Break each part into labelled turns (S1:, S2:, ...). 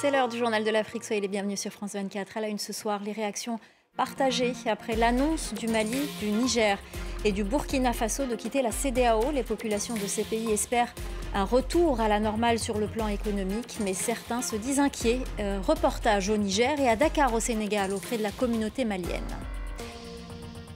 S1: C'est l'heure du journal de l'Afrique. Soyez les bienvenus sur France 24. À la une ce soir, les réactions partagées après l'annonce du Mali, du Niger et du Burkina Faso de quitter la CEDEAO. Les populations de ces pays espèrent un retour à la normale sur le plan économique, mais certains se disent inquiets. Reportage au Niger et à Dakar au Sénégal auprès de la communauté malienne.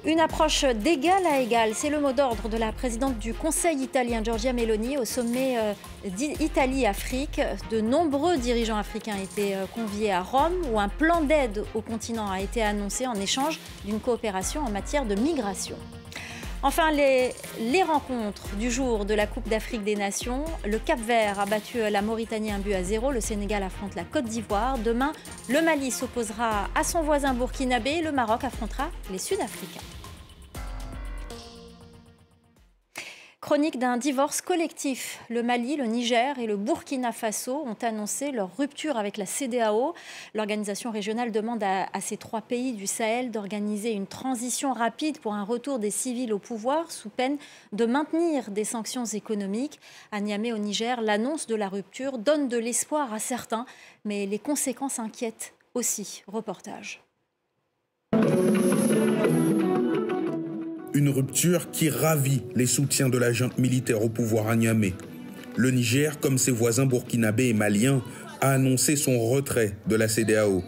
S1: Une approche d'égal à égal, c'est le mot d'ordre de la présidente du Conseil italien, Giorgia Meloni, au sommet d'Italie-Afrique. De nombreux dirigeants africains étaient conviés à Rome, où un plan d'aide au continent a été annoncé en échange d'une coopération en matière de migration. Enfin, les rencontres du jour de la Coupe d'Afrique des Nations. Le Cap-Vert a battu la Mauritanie 1-0. Le Sénégal affronte la Côte d'Ivoire. Demain, le Mali s'opposera à son voisin burkinabé. Le Maroc affrontera les Sud-Africains. Chronique d'un divorce collectif. Le Mali, le Niger et le Burkina Faso ont annoncé leur rupture avec la CEDEAO. L'organisation régionale demande à ces trois pays du Sahel d'organiser une transition rapide pour un retour des civils au pouvoir sous peine de maintenir des sanctions économiques. À Niamey, au Niger, l'annonce de la rupture donne de l'espoir à certains, mais les conséquences inquiètent aussi. Reportage.
S2: Une rupture qui ravit les soutiens de la junte militaire au pouvoir à Niamey. Le Niger, comme ses voisins burkinabés et maliens, a annoncé son retrait de la CEDEAO.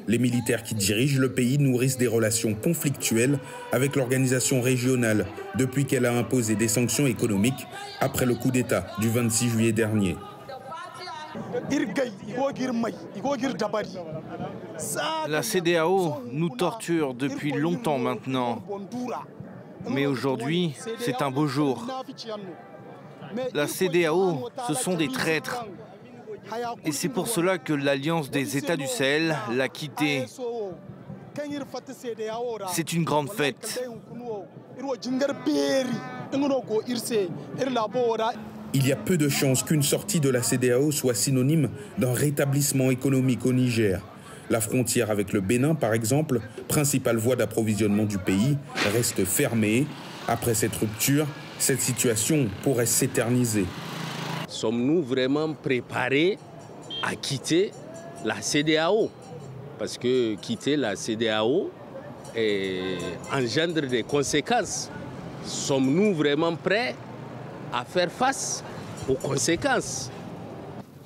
S2: Les militaires qui dirigent le pays nourrissent des relations conflictuelles avec l'organisation régionale depuis qu'elle a imposé des sanctions économiques après le coup d'État du 26 juillet dernier.
S3: La CEDEAO nous torture depuis longtemps maintenant. Mais aujourd'hui, c'est un beau jour. La CEDEAO, ce sont des traîtres. Et c'est pour cela que l'Alliance des États du Sahel l'a quittée. C'est une grande fête.
S2: Il y a peu de chances qu'une sortie de la CEDEAO soit synonyme d'un rétablissement économique au Niger. La frontière avec le Bénin, par exemple, principale voie d'approvisionnement du pays, reste fermée. Après cette rupture, cette situation pourrait s'éterniser.
S4: Sommes-nous vraiment préparés à quitter la CEDEAO? Parce que quitter la CEDEAO engendre des conséquences. Sommes-nous vraiment prêts à faire face aux conséquences?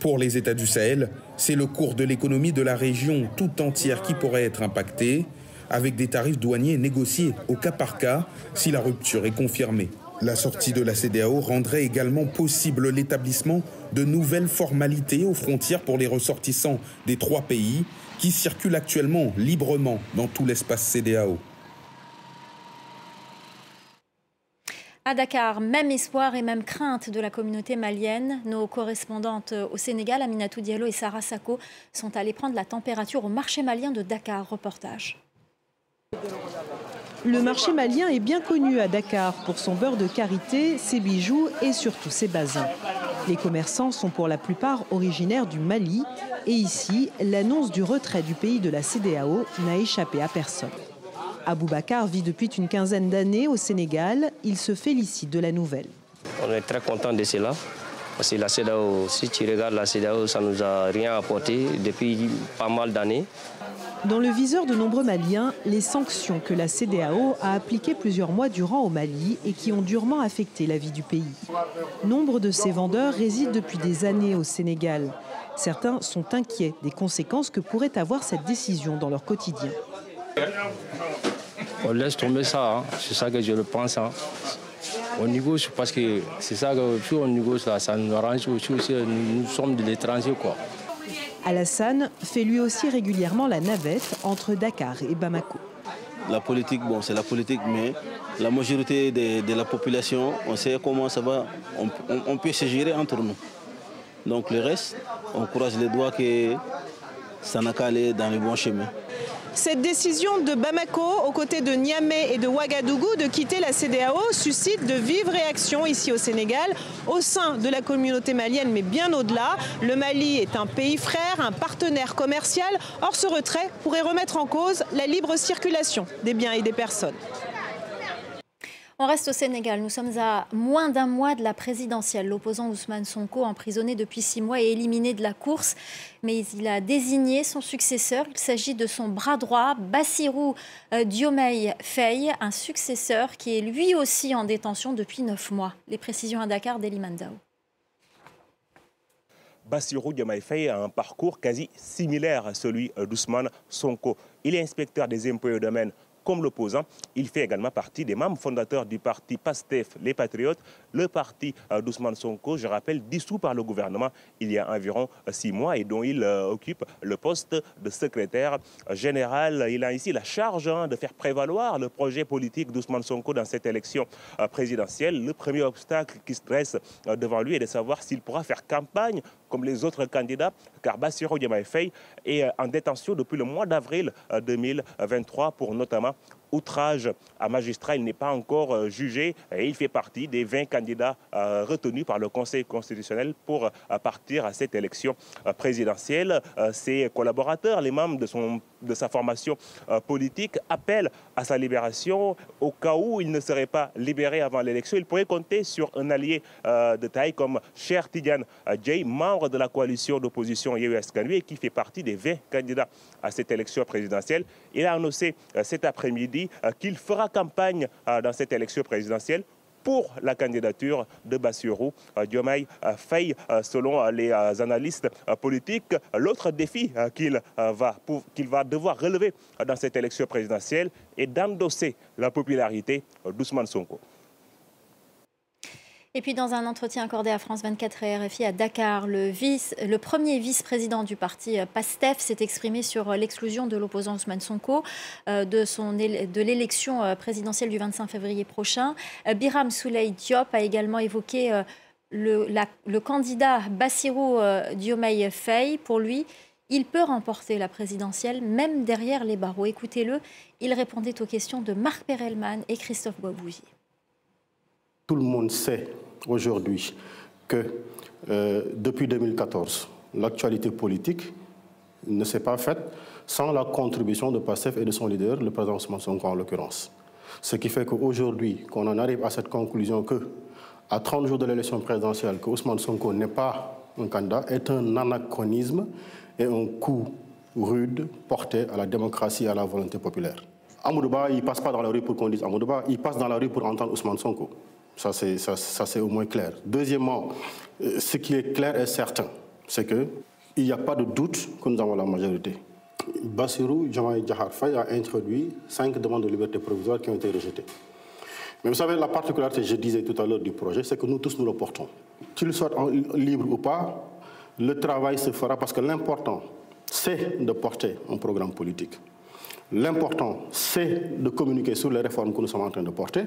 S2: Pour les États du Sahel, c'est le cours de l'économie de la région tout entière qui pourrait être impacté, avec des tarifs douaniers négociés au cas par cas si la rupture est confirmée. La sortie de la CEDEAO rendrait également possible l'établissement de nouvelles formalités aux frontières pour les ressortissants des trois pays qui circulent actuellement librement dans tout l'espace CEDEAO.
S1: À Dakar, même espoir et même crainte de la communauté malienne. Nos correspondantes au Sénégal, Aminatou Diallo et Sarah Sako, sont allées prendre la température au marché malien de Dakar. Reportage.
S5: Le marché malien est bien connu à Dakar pour son beurre de karité, ses bijoux et surtout ses basins. Les commerçants sont pour la plupart originaires du Mali. Et ici, l'annonce du retrait du pays de la CEDEAO n'a échappé à personne. Aboubacar vit depuis une quinzaine d'années au Sénégal. Il se félicite de la nouvelle.
S6: On est très content de cela. Parce que la CEDEAO, si tu regardes la CEDEAO, ça ne nous a rien apporté depuis pas mal d'années.
S5: Dans le viseur de nombreux Maliens, les sanctions que la CEDEAO a appliquées plusieurs mois durant au Mali et qui ont durement affecté la vie du pays. Nombre de ces vendeurs résident depuis des années au Sénégal. Certains sont inquiets des conséquences que pourrait avoir cette décision dans leur quotidien.
S6: On laisse tomber ça, hein. C'est ça que je le pense. Hein. On négocie parce que c'est ça que plus on négocie là, ça nous arrange aussi, nous sommes de l'étranger quoi.
S5: Alassane fait lui aussi régulièrement la navette entre Dakar et Bamako.
S7: La politique, bon, c'est la politique, mais la majorité de la population, on sait comment ça va, on peut se gérer entre nous. Donc le reste, on croise les doigts que ça n'a qu'à aller dans le bon chemin.
S5: Cette décision de Bamako, aux côtés de Niamey et de Ouagadougou, de quitter la CEDEAO suscite de vives réactions ici au Sénégal, au sein de la communauté malienne, mais bien au-delà. Le Mali est un pays frère, un partenaire commercial. Or, ce retrait pourrait remettre en cause la libre circulation des biens et des personnes.
S1: On reste au Sénégal. Nous sommes à moins d'un mois de la présidentielle. L'opposant Ousmane Sonko, emprisonné depuis 6 mois, est éliminé de la course. Mais il a désigné son successeur. Il s'agit de son bras droit, Bassirou Diomaye Faye, un successeur qui est lui aussi en détention depuis 9 mois. Les précisions à Dakar d'Eliman Dao.
S8: Bassirou Diomaye Faye a un parcours quasi similaire à celui d'Ousmane Sonko. Il est inspecteur des impôts et domaines comme l'opposant. Il fait également partie des membres fondateurs du parti PASTEF, les Patriotes, le parti d'Ousmane Sonko, je rappelle, dissous par le gouvernement il y a environ 6 mois et dont il occupe le poste de secrétaire général. Il a ici la charge de faire prévaloir le projet politique d'Ousmane Sonko dans cette élection présidentielle. Le premier obstacle qui se dresse devant lui est de savoir s'il pourra faire campagne comme les autres candidats, car Bassirou Diomaye Faye est en détention depuis le mois d'avril 2023 pour notamment outrage à magistrat. Il n'est pas encore jugé et il fait partie des 20 candidats retenus par le Conseil constitutionnel pour partir à cette élection présidentielle. Ses collaborateurs, les membres de sa formation politique, appellent à sa libération. Au cas où il ne serait pas libéré avant l'élection, il pourrait compter sur un allié de taille comme Cheikh Tidiane Dièye, membre de la coalition d'opposition Yewwi Askan Wi et qui fait partie des 20 candidats à cette élection présidentielle. Il a annoncé cet après-midi qu'il fera campagne dans cette élection présidentielle pour la candidature de Bassirou Diomaye Faye. Selon les analystes politiques, l'autre défi qu'il va devoir relever dans cette élection présidentielle est d'endosser la popularité d'Ousmane Sonko.
S1: Et puis dans un entretien accordé à France 24 et RFI à Dakar, le premier vice-président du parti PASTEF s'est exprimé sur l'exclusion de l'opposant Ousmane Sonko de l'élection présidentielle du 25 février prochain. Birame Souleye Diop a également évoqué le candidat Bassirou Diomaye Faye. Pour lui, il peut remporter la présidentielle, même derrière les barreaux. Écoutez-le, il répondait aux questions de Marc Perelman et Christophe Boisbouzy.
S9: Tout le monde sait aujourd'hui que depuis 2014, l'actualité politique ne s'est pas faite sans la contribution de PASTEF et de son leader, le président Ousmane Sonko en l'occurrence. Ce qui fait qu'aujourd'hui, qu'on en arrive à cette conclusion que, à 30 jours de l'élection présidentielle, que Ousmane Sonko n'est pas un candidat, est un anachronisme et un coup rude porté à la démocratie et à la volonté populaire. Amadou Ba, il ne passe pas dans la rue pour qu'on dise Amadou Ba, il passe dans la rue pour entendre Ousmane Sonko. Ça, c'est au moins clair. Deuxièmement, ce qui est clair et certain, c'est qu'il n'y a pas de doute que nous avons la majorité. Bassirou Diomaye Diakhar Faye a introduit 5 demandes de liberté provisoire qui ont été rejetées. Mais vous savez, la particularité, je disais tout à l'heure, du projet, c'est que nous tous, nous le portons. Qu'il soit libre ou pas, le travail se fera parce que l'important, c'est de porter un programme politique. L'important, c'est de communiquer sur les réformes que nous sommes en train de porter.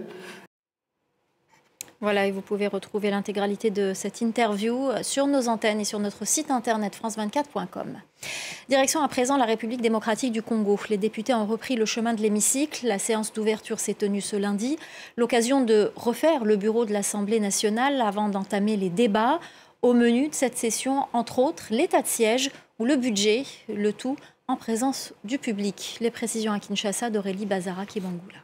S1: Voilà, et vous pouvez retrouver l'intégralité de cette interview sur nos antennes et sur notre site internet france24.com. Direction à présent la République démocratique du Congo. Les députés ont repris le chemin de l'hémicycle. La séance d'ouverture s'est tenue ce lundi. L'occasion de refaire le bureau de l'Assemblée nationale avant d'entamer les débats. Au menu de cette session, entre autres, l'état de siège ou le budget, le tout en présence du public. Les précisions à Kinshasa d'Aurélie Bazara-Kibangula.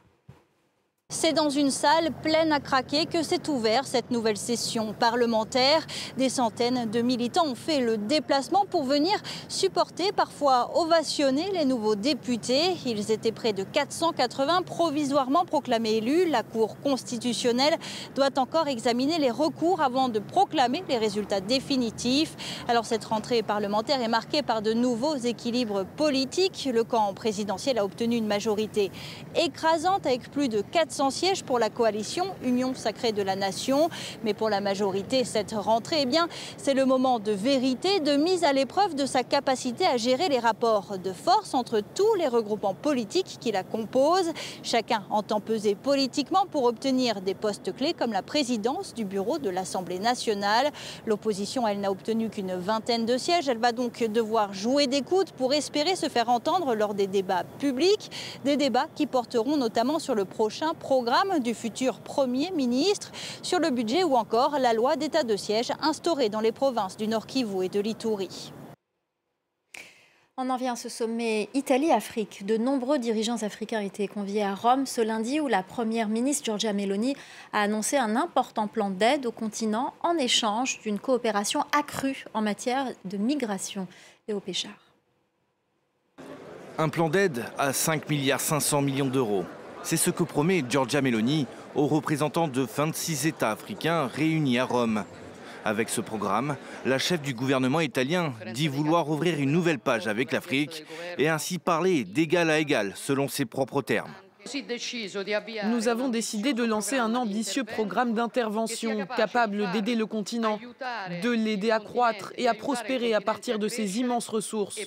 S10: C'est dans une salle pleine à craquer que s'est ouverte cette nouvelle session parlementaire. Des centaines de militants ont fait le déplacement pour venir supporter, parfois ovationner les nouveaux députés. Ils étaient près de 480 provisoirement proclamés élus. La Cour constitutionnelle doit encore examiner les recours avant de proclamer les résultats définitifs. Alors cette rentrée parlementaire est marquée par de nouveaux équilibres politiques. Le camp présidentiel a obtenu une majorité écrasante avec plus de 400 sièges pour la coalition Union Sacrée de la Nation. Mais pour la majorité, cette rentrée, eh bien, c'est le moment de vérité, de mise à l'épreuve de sa capacité à gérer les rapports de force entre tous les regroupements politiques qui la composent. Chacun entend peser politiquement pour obtenir des postes clés comme la présidence du bureau de l'Assemblée nationale. L'opposition, elle n'a obtenu qu'une vingtaine de sièges. Elle va donc devoir jouer des coudes pour espérer se faire entendre lors des débats publics. Des débats qui porteront notamment sur le prochain programme du futur Premier ministre, sur le budget ou encore la loi d'état de siège instaurée dans les provinces du Nord Kivu et de l'Ituri.
S1: On en vient à ce sommet Italie-Afrique. De nombreux dirigeants africains ont été conviés à Rome ce lundi où la première ministre Giorgia Meloni a annoncé un important plan d'aide au continent en échange d'une coopération accrue en matière de migration et au Péchard.
S3: Un plan d'aide à 5,5 milliards d'euros. C'est ce que promet Giorgia Meloni aux représentants de 26 États africains réunis à Rome. Avec ce programme, la chef du gouvernement italien dit vouloir ouvrir une nouvelle page avec l'Afrique et ainsi parler d'égal à égal, selon ses propres termes.
S11: Nous avons décidé de lancer un ambitieux programme d'intervention capable d'aider le continent, de l'aider à croître et à prospérer à partir de ses immenses ressources.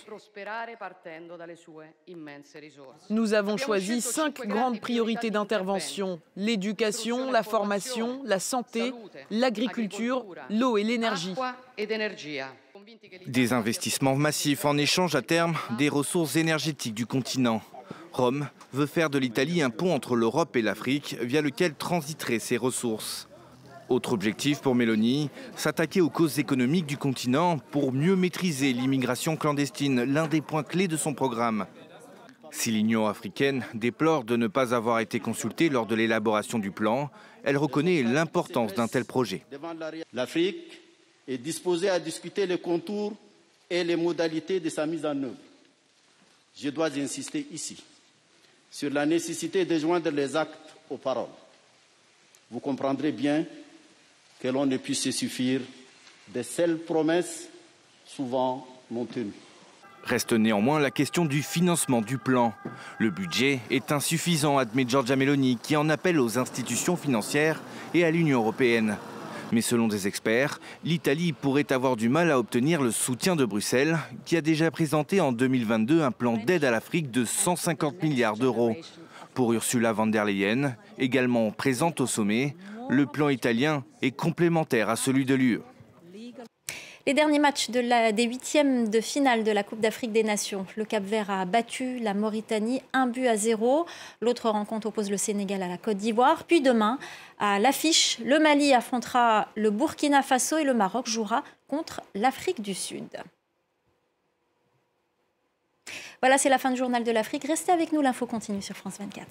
S11: Nous avons choisi 5 grandes priorités d'intervention: l'éducation, la formation, la santé, l'agriculture, l'eau et l'énergie.
S3: Des investissements massifs en échange à terme des ressources énergétiques du continent. Rome veut faire de l'Italie un pont entre l'Europe et l'Afrique via lequel transiteraient ces ressources. Autre objectif pour Meloni, s'attaquer aux causes économiques du continent pour mieux maîtriser l'immigration clandestine, l'un des points clés de son programme. Si l'Union africaine déplore de ne pas avoir été consultée lors de l'élaboration du plan, elle reconnaît l'importance d'un tel projet.
S12: L'Afrique est disposée à discuter les contours et les modalités de sa mise en œuvre. Je dois insister ici sur la nécessité de joindre les actes aux paroles. Vous comprendrez bien que l'on ne puisse se suffire de seules promesses, souvent non tenues.
S3: Reste néanmoins la question du financement du plan. Le budget est insuffisant, admet Giorgia Meloni, qui en appelle aux institutions financières et à l'Union européenne. Mais selon des experts, l'Italie pourrait avoir du mal à obtenir le soutien de Bruxelles, qui a déjà présenté en 2022 un plan d'aide à l'Afrique de 150 milliards d'euros. Pour Ursula von der Leyen, également présente au sommet, le plan italien est complémentaire à celui de l'UE.
S1: Les derniers matchs des 8e de finale de la Coupe d'Afrique des Nations. Le Cap-Vert a battu la Mauritanie 1-0. L'autre rencontre oppose le Sénégal à la Côte d'Ivoire. Puis demain, à l'affiche, le Mali affrontera le Burkina Faso et le Maroc jouera contre l'Afrique du Sud. Voilà, c'est la fin du Journal de l'Afrique. Restez avec nous, l'info continue sur France 24.